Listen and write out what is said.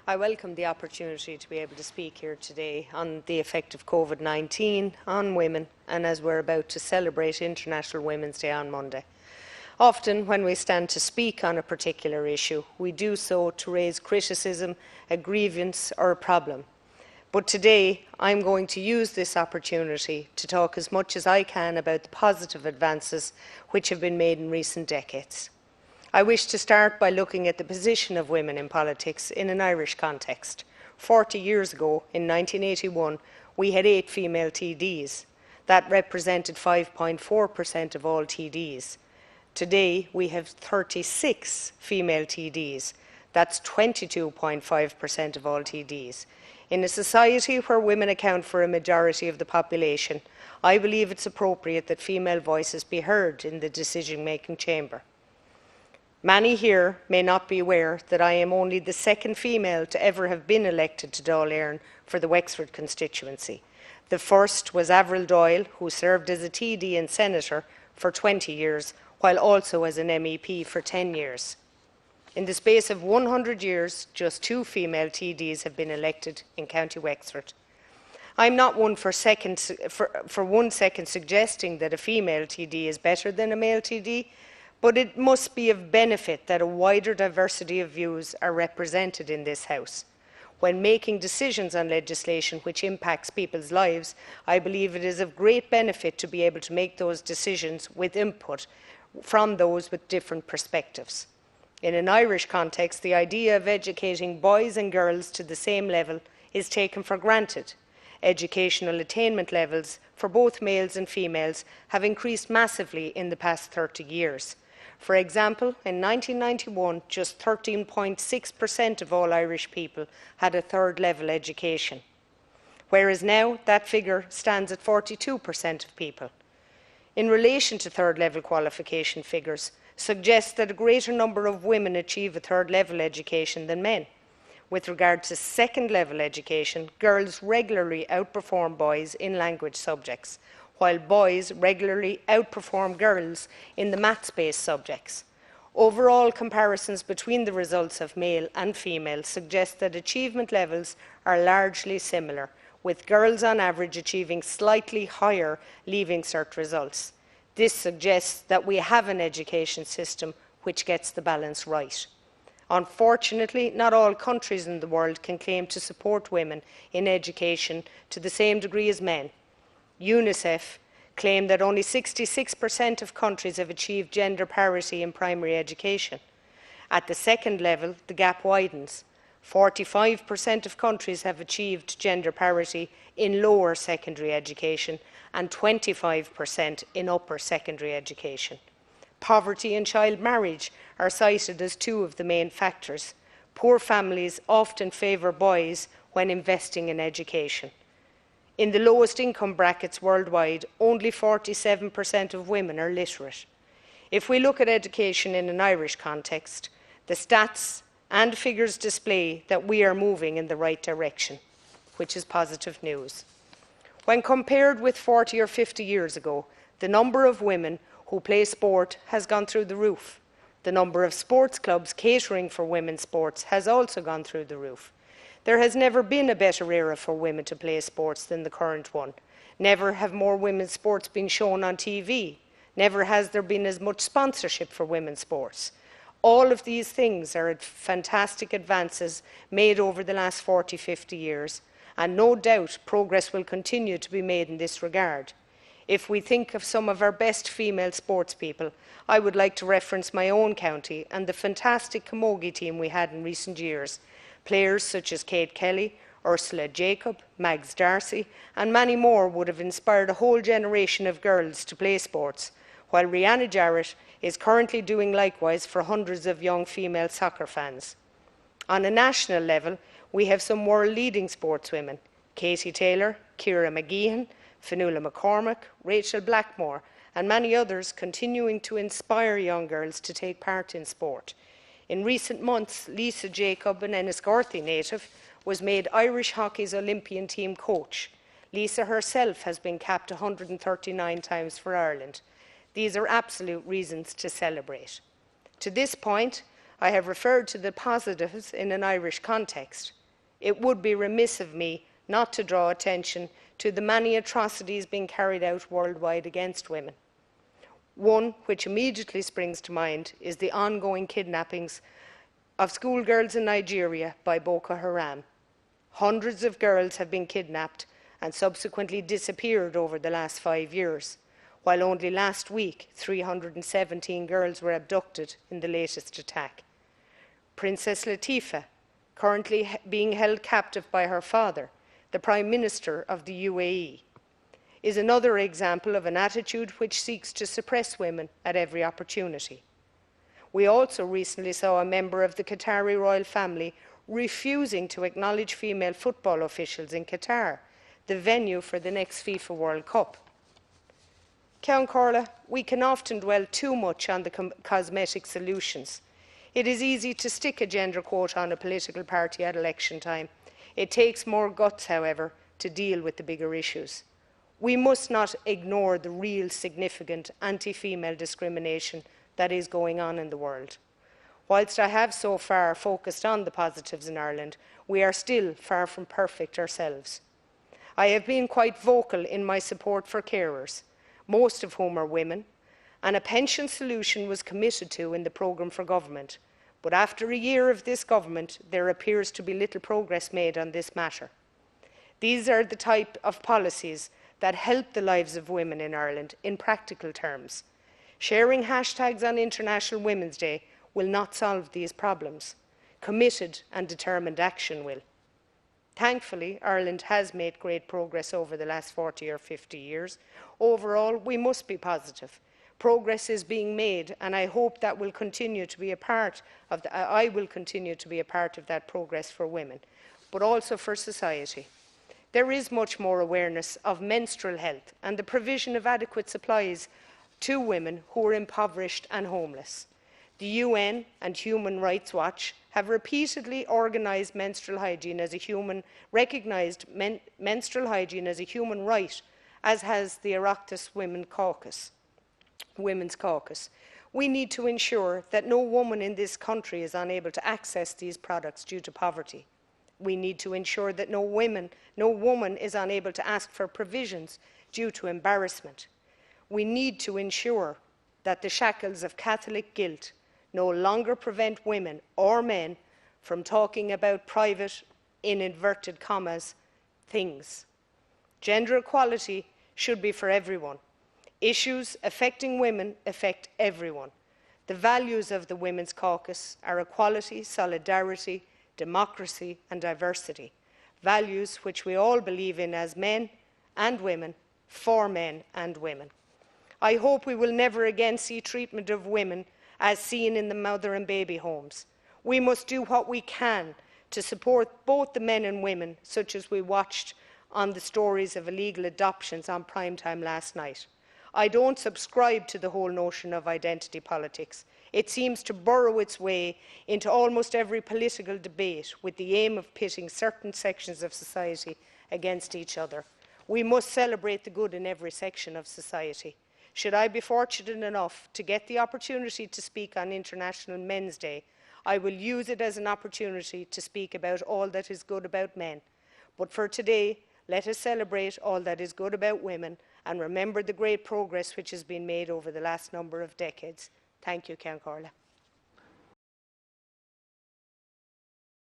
I welcome the opportunity to be able to speak here today on the effect of COVID-19 on women, and as we're about to celebrate International Women's Day on Monday. Often when we stand to speak on a particular issue, we do so to raise criticism, a grievance or a problem. But today I'm going to use this opportunity to talk as much as I can about the positive advances which have been made in recent decades. I wish to start by looking at the position of women in politics in an Irish context. 40 years ago, in 1981, we had 8 female TDs. That represented 5.4% of all TDs. Today, we have 36 female TDs. That's 22.5% of all TDs. In a society where women account for a majority of the population, I believe it's appropriate that female voices be heard in the decision-making chamber. Many here may not be aware that I am only the second female to ever have been elected to Dáil Éireann for the Wexford constituency. The first was Avril Doyle, who served as a TD and senator for 20 years, while also as an MEP for 10 years. In the space of 100 years, just 2 female TDs have been elected in County Wexford. I'm not one for 1 second suggesting that a female TD is better than a male TD, but it must be of benefit that a wider diversity of views are represented in this House. When making decisions on legislation which impacts people's lives, I believe it is of great benefit to be able to make those decisions with input from those with different perspectives. In an Irish context, the idea of educating boys and girls to the same level is taken for granted. Educational attainment levels for both males and females have increased massively in the past 30 years. For example, in 1991, just 13.6% of all Irish people had a third-level education, whereas now that figure stands at 42% of people. In relation to third-level qualification figures, suggests that a greater number of women achieve a third-level education than men. With regard to second-level education, girls regularly outperform boys in language subjects, while boys regularly outperform girls in the maths-based subjects. Overall comparisons between the results of male and female suggest that achievement levels are largely similar, with girls on average achieving slightly higher Leaving Cert results. This suggests that we have an education system which gets the balance right. Unfortunately, not all countries in the world can claim to support women in education to the same degree as men. UNICEF claim that only 66% of countries have achieved gender parity in primary education. At the second level, the gap widens. 45% of countries have achieved gender parity in lower secondary education and 25% in upper secondary education. Poverty and child marriage are cited as 2 of the main factors. Poor families often favour boys when investing in education. In the lowest income brackets worldwide, only 47% of women are literate. If we look at education in an Irish context, the stats and figures display that we are moving in the right direction, which is positive news. When compared with 40 or 50 years ago, the number of women who play sport has gone through the roof. The number of sports clubs catering for women's sports has also gone through the roof. There has never been a better era for women to play sports than the current one. Never have more women's sports been shown on TV. Never has there been as much sponsorship for women's sports. All of these things are fantastic advances made over the last 40, 50 years, and no doubt progress will continue to be made in this regard. If we think of some of our best female sports people, I would like to reference my own county and the fantastic camogie team we had in recent years. Players such as Kate Kelly, Ursula Jacob, Mags Darcy and many more would have inspired a whole generation of girls to play sports, while Rihanna Jarrett is currently doing likewise for hundreds of young female soccer fans. On a national level, we have some world-leading sportswomen: Katie Taylor, Ciara McGeehan, Fionnuala McCormack, Rachel Blackmore and many others continuing to inspire young girls to take part in sport. In recent months, Lisa Jacob, an Enniscorthy native, was made Irish hockey's Olympian team coach. Lisa herself has been capped 139 times for Ireland. These are absolute reasons to celebrate. To this point, I have referred to the positives in an Irish context. It would be remiss of me not to draw attention to the many atrocities being carried out worldwide against women. One which immediately springs to mind is the ongoing kidnappings of schoolgirls in Nigeria by Boko Haram. Hundreds of girls have been kidnapped and subsequently disappeared over the last 5 years, while only last week 317 girls were abducted in the latest attack. Princess Latifa, currently being held captive by her father, the Prime Minister of the UAE, is another example of an attitude which seeks to suppress women at every opportunity. We also recently saw a member of the Qatari royal family refusing to acknowledge female football officials in Qatar, the venue for the next FIFA World Cup. Ceann Comhairle, we can often dwell too much on the cosmetic solutions. It is easy to stick a gender quota on a political party at election time. It takes more guts, however, to deal with the bigger issues. We must not ignore the real significant anti-female discrimination that is going on in the world. Whilst I have so far focused on the positives in Ireland, we are still far from perfect ourselves. I have been quite vocal in my support for carers, most of whom are women, and a pension solution was committed to in the programme for government. But after a year of this government, there appears to be little progress made on this matter. These are the type of policies that help the lives of women in Ireland in practical terms. Sharing hashtags on International Women's Day will not solve these problems. Committed and determined action will. Thankfully, Ireland has made great progress over the last 40 or 50 years. Overall, we must be positive. Progress is being made, and I hope that will continue to be a part of I will continue to be a part of that progress for women, but also for society. There is much more awareness of menstrual health and the provision of adequate supplies to women who are impoverished and homeless. The UN and Human Rights Watch have repeatedly recognised menstrual hygiene as a human right, as has the Oireachtas Women's Caucus. We need to ensure that no woman in this country is unable to access these products due to poverty. We need to ensure that no woman is unable to ask for provisions due to embarrassment. We need to ensure that the shackles of Catholic guilt no longer prevent women or men from talking about private, in inverted commas, things. Gender equality should be for everyone. Issues affecting women affect everyone. The values of the Women's Caucus are equality, solidarity, democracy and diversity, values which we all believe in as men and women, for men and women. I hope we will never again see treatment of women as seen in the mother and baby homes. We must do what we can to support both the men and women, such as we watched on the stories of illegal adoptions on primetime last night. I don't subscribe to the whole notion of identity politics. It seems to burrow its way into almost every political debate with the aim of pitting certain sections of society against each other. We must celebrate the good in every section of society. Should I be fortunate enough to get the opportunity to speak on International Men's Day, I will use it as an opportunity to speak about all that is good about men. But for today, let us celebrate all that is good about women and remember the great progress which has been made over the last number of decades. Thank you, Ceann Comhairle.